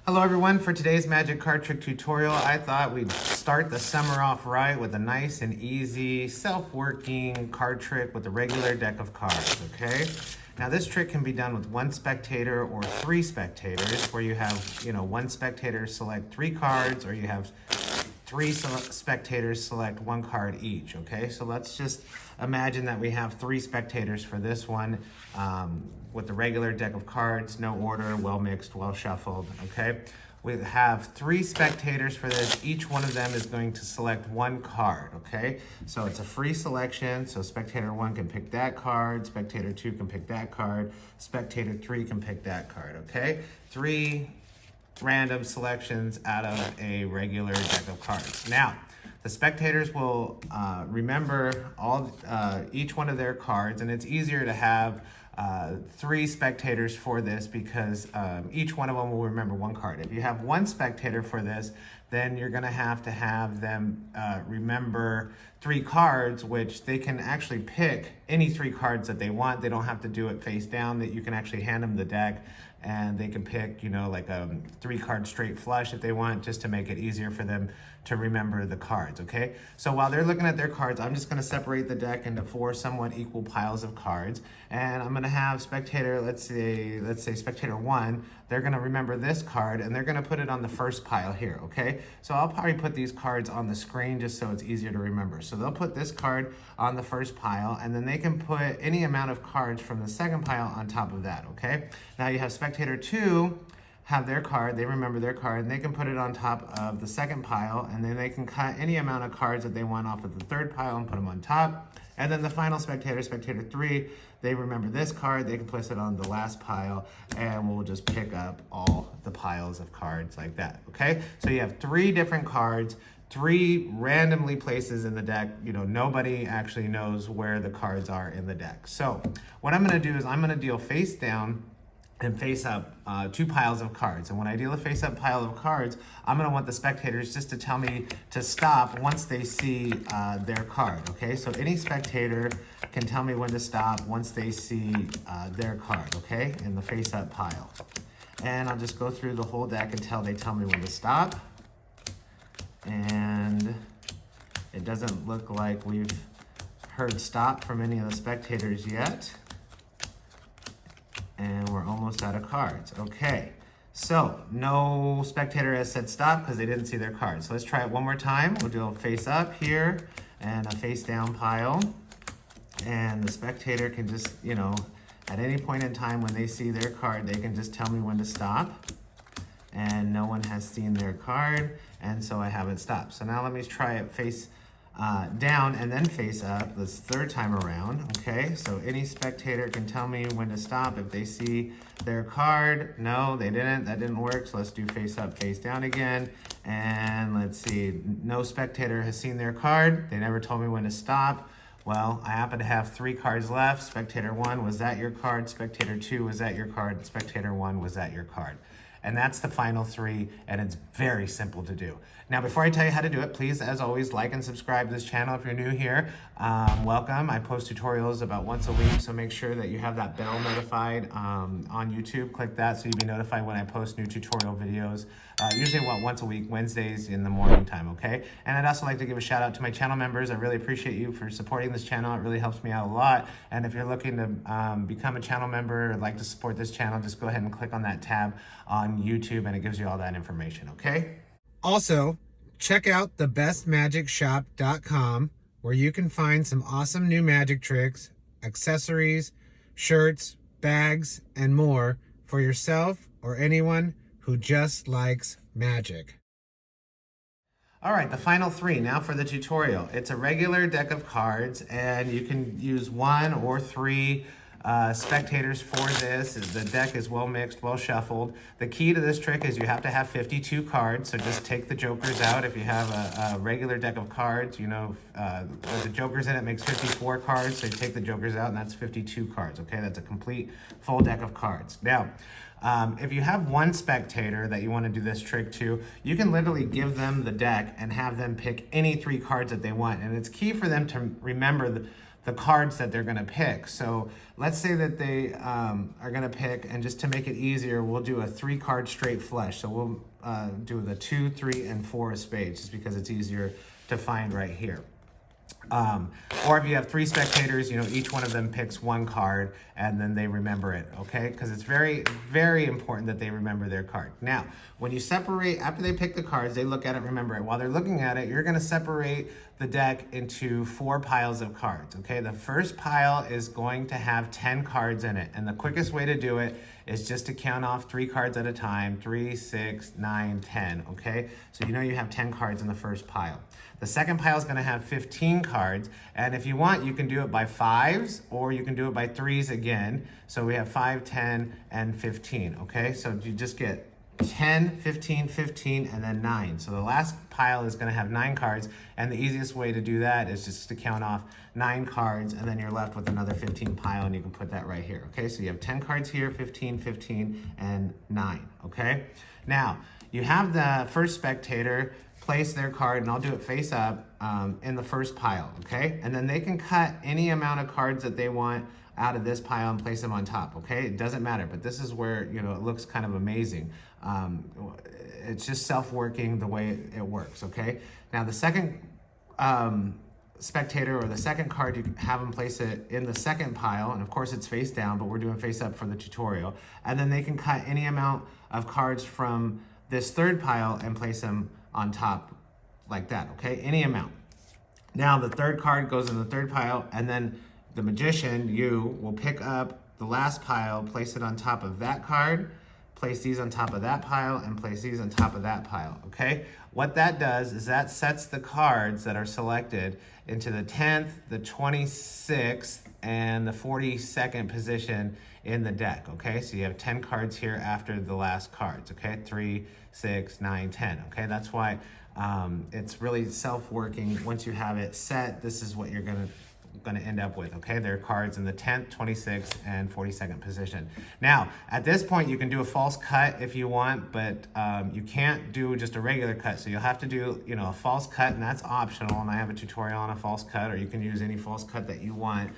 Hello everyone, for today's magic card trick tutorial, I thought we'd start the summer off right with a nice and easy self-working card trick with a regular deck of cards, okay? Now this trick can be done with one spectator or three spectators, where you have, one spectator select three cards, or you have three spectators select one card each, okay? So let's just imagine that we have three spectators for this one with the regular deck of cards, no order, well mixed, well shuffled, okay? We have three spectators for this. Each one of them is going to select one card, okay? So it's a free selection, so spectator one can pick that card, spectator two can pick that card, spectator three can pick that card, okay? Three random selections out of a regular deck of cards. Now, the spectators will remember each one of their cards, and it's easier to have three spectators for this because each one of them will remember one card. If you have one spectator for this, then you're gonna have to have them remember three cards, which they can actually pick any three cards that they want. They don't have to do it face down, that you can actually hand them the deck and they can pick, like a three card straight flush if they want, just to make it easier for them to remember the cards, okay? So while they're looking at their cards, I'm just gonna separate the deck into four somewhat equal piles of cards, and I'm gonna have spectator, let's say spectator one, they're gonna remember this card and they're gonna put it on the first pile here, okay? So I'll probably put these cards on the screen just so it's easier to remember. So they'll put this card on the first pile, and then they can put any amount of cards from the second pile on top of that, okay? Now you have spectator two have their card, they remember their card, and they can put it on top of the second pile, and then they can cut any amount of cards that they want off of the third pile and put them on top. And then the final spectator, spectator three, they remember this card, they can place it on the last pile, and we'll just pick up all the piles of cards like that, okay? So you have three different cards, three randomly places in the deck. Nobody actually knows where the cards are in the deck. So what I'm gonna do is I'm gonna deal face down and face up two piles of cards. And when I deal a face up pile of cards, I'm gonna want the spectators just to tell me to stop once they see their card, okay? So any spectator can tell me when to stop once they see their card, okay? In the face up pile. And I'll just go through the whole deck until they tell me when to stop. And it doesn't look like we've heard stop from any of the spectators yet. And we're almost out of cards. Okay, so no spectator has said stop because they didn't see their cards. So let's try it one more time. We'll do a face up here and a face down pile. And the spectator can just, at any point in time when they see their card, they can just tell me when to stop. And no one has seen their card, and so I haven't stopped. So now let me try it face down and then face up this third time around, okay? So any spectator can tell me when to stop if they see their card. No, they didn't, that didn't work, so let's do face up, face down again. And let's see, no spectator has seen their card. They never told me when to stop. Well, I happen to have three cards left. Spectator one, was that your card? Spectator two, was that your card? Spectator one, was that your card? And that's the final three, and it's very simple to do. Now, before I tell you how to do it, please, as always, like and subscribe to this channel if you're new here. Welcome. I post tutorials about once a week, so make sure that you have that bell notified on YouTube. Click that so you'll be notified when I post new tutorial videos, usually once a week, Wednesdays in the morning time, okay? And I'd also like to give a shout out to my channel members. I really appreciate you for supporting this channel. It really helps me out a lot. And if you're looking to become a channel member or like to support this channel, just go ahead and click on that tab on YouTube, and it gives you all that information, okay? Also, check out thebestmagicshop.com, where you can find some awesome new magic tricks, accessories, shirts, bags, and more for yourself or anyone who just likes magic. All right, the final three now for the tutorial. It's a regular deck of cards, and you can use one or three spectators for this. The deck is well mixed, well shuffled. The key to this trick is you have to have 52 cards, so just take the jokers out. If you have a regular deck of cards, the jokers in it makes 54 cards, so you take the jokers out and that's 52 cards, okay? That's a complete full deck of cards. Now, if you have one spectator that you want to do this trick to, you can literally give them the deck and have them pick any three cards that they want, and it's key for them to remember the cards that they're gonna pick. So let's say that they are gonna pick, and just to make it easier, we'll do a 3-card straight flush. So we'll do the 2, 3, and 4 of spades, just because it's easier to find right here. Or if you have 3 spectators, each one of them picks 1 card and then they remember it, okay? Because it's very, very important that they remember their card. Now, when you separate, after they pick the cards, they look at it, remember it. While they're looking at it, you're gonna separate the deck into 4 piles of cards, okay? The first pile is going to have 10 cards in it, and the quickest way to do it is just to count off 3 cards at a time, 3, 6, 9, 10, okay? So you have 10 cards in the first pile. The second pile is gonna have 15 cards, and if you want, you can do it by 5s, or you can do it by 3s again. So we have 5, 10, and 15, okay? So you just get 10, 15, 15, and then 9. So the last pile is gonna have 9 cards, and the easiest way to do that is just to count off 9 cards, and then you're left with another 15 pile, and you can put that right here, okay? So you have 10 cards here, 15, 15, and 9, okay? Now, you have the first spectator place their card, and I'll do it face up in the first pile, okay? And then they can cut any amount of cards that they want out of this pile and place them on top, okay? It doesn't matter, but this is where, it looks kind of amazing. It's just self-working the way it works, okay? Now the second spectator, or the second card, you can have them place it in the second pile, and of course it's face down, but we're doing face up for the tutorial. And then they can cut any amount of cards from this third pile and place them on top like that, okay? Any amount. Now the third card goes in the third pile, and then the magician, you, will pick up the last pile, place it on top of that card, place these on top of that pile, and place these on top of that pile, okay? What that does is that sets the cards that are selected into the 10th, the 26th, and the 42nd position in the deck, okay? So you have 10 cards here after the last cards, okay? 3, 6, 9, 10, okay? That's why it's really self-working. Once you have it set, this is what you're gonna end up with, okay? There are cards in the 10th, 26th, and 42nd position. Now, at this point, you can do a false cut if you want, but you can't do just a regular cut. So you'll have to do, a false cut, and that's optional. And I have a tutorial on a false cut, or you can use any false cut that you want.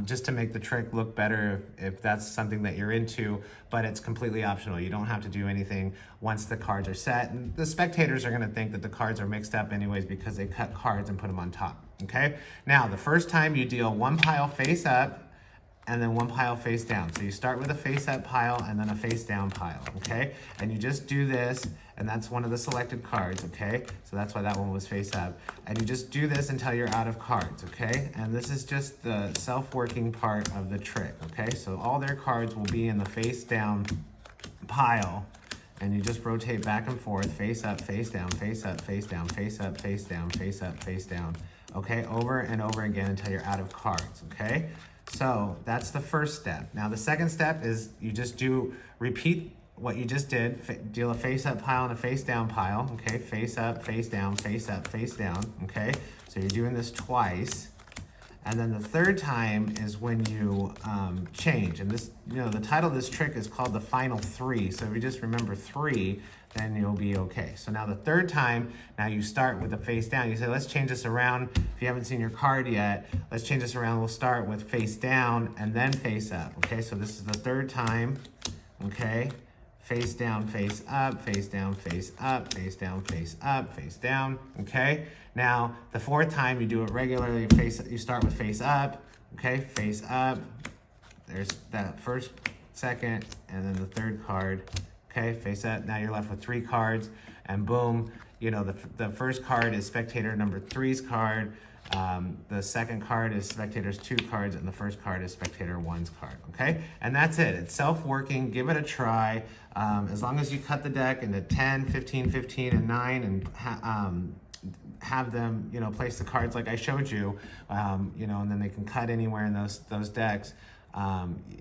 Just to make the trick look better if that's something that you're into, but it's completely optional. You don't have to do anything once the cards are set. And the spectators are gonna think that the cards are mixed up anyways because they cut cards and put them on top, okay? Now, the first time you deal 1 pile face up, and then 1 pile face down. So you start with a face up pile and then a face down pile, okay? And you just do this, and that's one of the selected cards, okay? So that's why that one was face up. And you just do this until you're out of cards, okay? And this is just the self-working part of the trick, okay? So all their cards will be in the face down pile, and you just rotate back and forth, face up, face down, face up, face down, face up, face down, face up, face down, okay? Over and over again until you're out of cards, okay? So that's the first step. Now the second step is you just repeat what you just did, deal a face up pile and a face down pile, okay? Face up, face down, face up, face down, okay? So you're doing this twice. And then the third time is when you change. And this, the title of this trick is called the final 3. So if you just remember 3, then you'll be okay. So now the third time, now you start with the face down. You say, let's change this around. If you haven't seen your card yet, let's change this around. We'll start with face down and then face up, okay? So this is the third time, okay? Face down, face up, face down, face up, face down, face up, face down, okay? Now, the fourth time you do it regularly, you start with face up, okay? Face up, there's that first, second, and then the third card, okay? Face up, now you're left with 3 cards, and boom, the first card is spectator number 3's card, the second card is spectator's 2 cards, and the first card is spectator 1's card, okay? And that's it. It's self-working. Give it a try. As long as you cut the deck into 10, 15, 15, and 9, and have them, place the cards like I showed you, and then they can cut anywhere in those decks.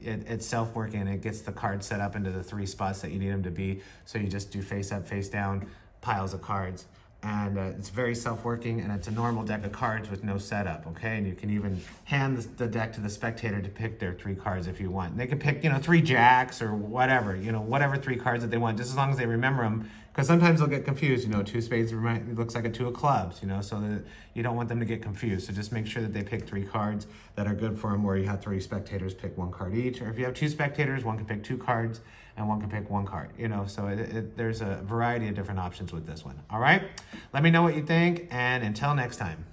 It's self-working, and it gets the cards set up into the 3 spots that you need them to be. So you just do face up, face down piles of cards, And it's very self-working, and it's a normal deck of cards with no setup, okay? And you can even hand the deck to the spectator to pick their 3 cards if you want. And they can pick, 3 jacks or whatever, whatever 3 cards that they want, just as long as they remember them. Because sometimes they'll get confused, 2 spades looks like a 2 of clubs, so that you don't want them to get confused. So just make sure that they pick 3 cards that are good for them, where you have 3 spectators pick 1 card each. Or if you have 2 spectators, one can pick 2 cards and one can pick 1 card, so there's a variety of different options with this one. All right, let me know what you think, and until next time.